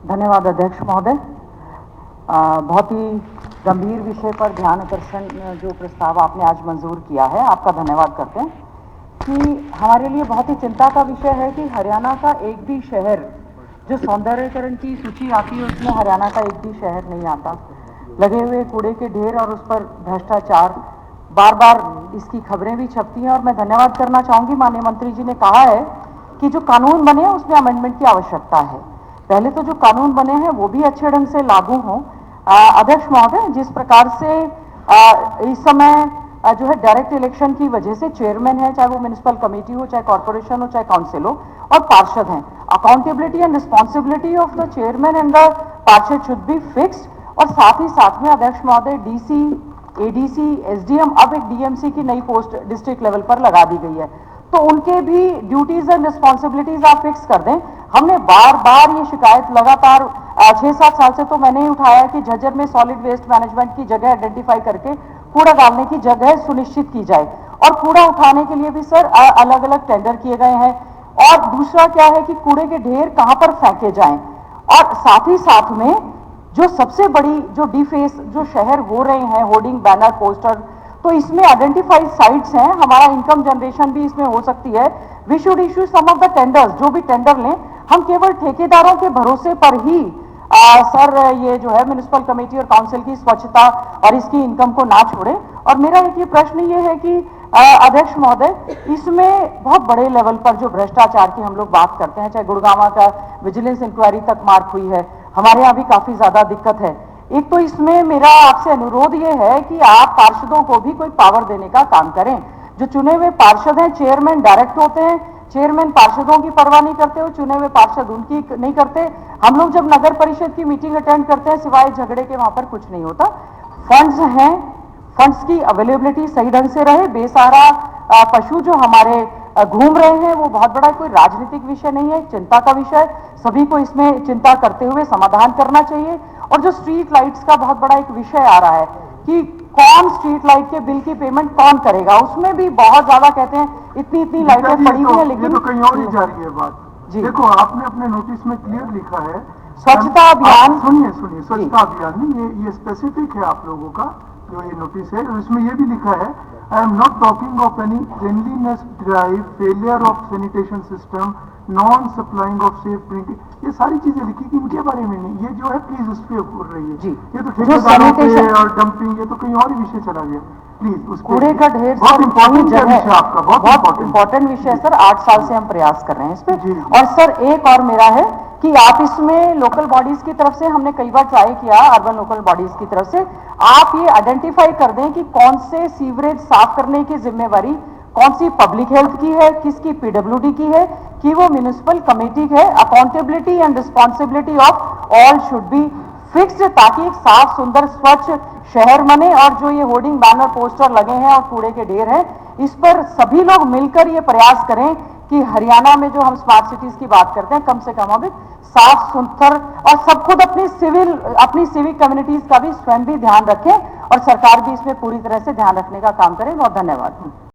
धन्यवाद अध्यक्ष महोदय। बहुत ही गंभीर विषय पर ध्यान आकर्षण जो प्रस्ताव आपने आज मंजूर किया है, आपका धन्यवाद करते हैं कि हमारे लिए बहुत ही चिंता का विषय है कि हरियाणा का एक भी शहर जो सौंदर्यीकरण की सूची आती है उसमें हरियाणा का एक भी शहर नहीं आता। लगे हुए कूड़े के ढेर और उस पर भ्रष्टाचार, बार बार इसकी खबरें भी छपती हैं। और मैं धन्यवाद करना चाहूँगी, माननीय मंत्री जी ने कहा है कि जो कानून बने उसमें अमेंडमेंट की आवश्यकता है। पहले तो जो कानून बने हैं वो भी अच्छे ढंग से लागू हों। अध्यक्ष महोदय, जिस प्रकार से इस समय जो है डायरेक्ट इलेक्शन की वजह से चेयरमैन है, चाहे वो म्युनिसिपल कमेटी हो, चाहे कॉर्पोरेशन हो, चाहे काउंसिल हो, और पार्षद हैं, accountability and responsibility of the chairman and the पार्षद शुड बी फिक्स्ड। और साथ ही साथ में अध्यक्ष महोदय, डीसी, एडीसी, एसडीएम, अब एक डीएमसी की नई पोस्ट डिस्ट्रिक्ट लेवल पर लगा दी गई है, तो उनके भी ड्यूटीज एंड रिस्पॉन्सिबिलिटीज आप फिक्स कर दें। हमने बार बार ये शिकायत लगातार 6-7 साल से तो मैंने ही उठाया कि झज्जर में सॉलिड वेस्ट मैनेजमेंट की जगह आइडेंटिफाई करके कूड़ा डालने की जगह सुनिश्चित की जाए, और कूड़ा उठाने के लिए भी सर अलग अलग टेंडर किए गए हैं। और दूसरा क्या है कि कूड़े के ढेर कहां पर फेंके जाएं, और साथ ही साथ में जो सबसे बड़ी जो डिफेस जो शहर हो रहे हैं, होर्डिंग, बैनर, पोस्टर, तो इसमें आइडेंटिफाइड साइट्स हैं, हमारा इनकम जनरेशन भी इसमें हो सकती है। We should issue some of the tenders, जो भी टेंडर लें हम केवल ठेकेदारों के भरोसे पर ही सर ये जो है म्युनिसिपल कमेटी और काउंसिल की स्वच्छता और इसकी इनकम को ना छोड़े। और मेरा एक ये प्रश्न ये है कि अध्यक्ष महोदय, इसमें बहुत बड़े लेवल पर जो भ्रष्टाचार की हम लोग बात करते हैं, चाहे गुड़गांव का विजिलेंस इंक्वायरी तक मार्क हुई है, हमारे यहाँ भी काफी ज्यादा दिक्कत है। एक तो इसमें मेरा आपसे अनुरोध ये है कि आप पार्षदों को भी कोई पावर देने का काम करें। जो चुने हुए पार्षद हैं, चेयरमैन डायरेक्ट होते हैं, चेयरमैन पार्षदों की परवाह नहीं करते हो, चुने हुए पार्षद उनकी नहीं करते। हम लोग जब नगर परिषद की मीटिंग अटेंड करते हैं, सिवाय झगड़े के वहां पर कुछ नहीं होता। फंड्स हैं, फंड्स की अवेलेबिलिटी सही ढंग से रहे। बेसहारा पशु जो हमारे घूम रहे हैं, वो बहुत बड़ा कोई राजनीतिक विषय नहीं है, चिंता का विषय, सभी को इसमें चिंता करते हुए समाधान करना चाहिए। और जो स्ट्रीट लाइट्स का बहुत बड़ा एक विषय आ रहा है कि कौन स्ट्रीट लाइट के बिल की पेमेंट कौन करेगा, उसमें भी बहुत ज्यादा कहते हैं इतनी इतनी लाइटें पड़ी हुई है, लेकिन तो कहीं और ही जा रही है बात जी। देखो, आपने अपने नोटिस में क्लियर लिखा है स्वच्छता अभियान। सुनिए स्वच्छता अभियान में ये स्पेसिफिक है आप लोगों का जो ये नोटिस है, इसमें ये भी लिखा है, I am not talking of any cleanliness drive, failure of sanitation system, non supplying of safe drinking, ये सारी चीजें लिखी कि इनके बारे में नहीं। ये जो है प्लीज उस पर बोल रही है जी। ये तो ठेकेदारों पे और डंपिंग, ये तो कहीं और ही विषय चला गया। प्लीज उस कूड़े का ढेर बहुत इंपॉर्टेंट विषय आपका, बहुत इंपॉर्टेंट विषय सर। 8 साल से हम प्रयास कर रहे हैं इस पे। और सर एक और मेरा है कि आप इसमें लोकल बॉडीज की तरफ से, हमने कई बार ट्राई किया अर्बन लोकल बॉडीज की तरफ से, आप ये आइडेंटिफाई कर दें कि कौन से सीवरेज साफ करने की जिम्मेवारी कौन सी पब्लिक हेल्थ की है, किसकी पीडब्ल्यूडी की है, कि वो म्युनिसिपल कमेटी है। Accountability and responsibility of all should be fixed, ताकि एक साफ सुंदर स्वच्छ शहर बने। और जो ये होर्डिंग, बैनर, पोस्टर लगे हैं और कूड़े के ढेर हैं, इस पर सभी लोग मिलकर ये प्रयास करें कि हरियाणा में जो हम स्मार्ट सिटीज की बात करते हैं, कम से कम अभी साफ सुथर, और सब खुद अपनी सिविक कम्युनिटीज का भी स्वयं भी ध्यान रखें, और सरकार भी इसमें पूरी तरह से ध्यान रखने का काम करे। बहुत धन्यवाद।